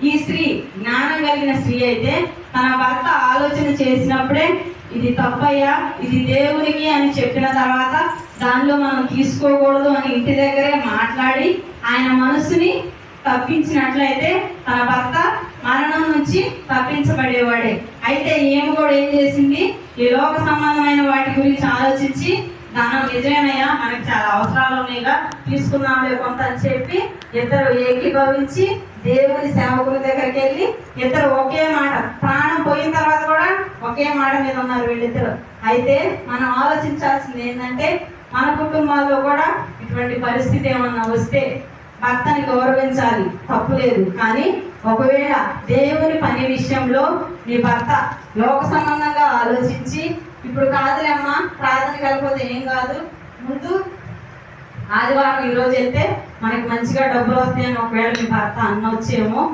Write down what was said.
ఈ స్త్రీ జ్ఞానం కలిగిన స్త్రీ అయితే తన భర్త ఆలోచన చేసినప్పుడే ఇది తప్పయ్యా, ఇది దేవునికి అని చెప్పిన తర్వాత దానిలో మనం తీసుకోకూడదు అని ఇంటి దగ్గరే మాట్లాడి ఆయన మనసుని తప్పించినట్లయితే తన భర్త మరణం నుంచి తప్పించబడేవాడే. అయితే ఈమె కూడా ఏం చేసింది, ఈ లోక సంబంధమైన వాటి గురించి ఆలోచించి ధనం నిజమేనయ్యా, మనకి చాలా అవసరాలు ఉన్నాయిగా, తీసుకున్నాంలే కొంత అని చెప్పి ఇద్దరు ఏకీభవించి దేవుని సేవకుల దగ్గరికి వెళ్ళి ఇద్దరు ఒకే మాట, ప్రాణం పోయిన తర్వాత కూడా ఒకే మాట మీద ఉన్నారు వీళ్ళిద్దరు. అయితే మనం ఆలోచించాల్సింది ఏంటంటే మన కుటుంబాల్లో కూడా ఇటువంటి పరిస్థితి ఏమన్నా వస్తే భర్తని గౌరవించాలి, తప్పు లేదు. కానీ ఒకవేళ దేవుని పని విషయంలో నీ భర్త లోక సంబంధంగా ఆలోచించి ఇప్పుడు కాదులేమ్మా ప్రార్థన కలిగిపోతే ఏం కాదు, ముందు ఆదివారం ఈరోజు వెళ్తే మనకి మంచిగా డబ్బులు వస్తాయని ఒకవేళ మీ భర్త అన్నొచ్చేమో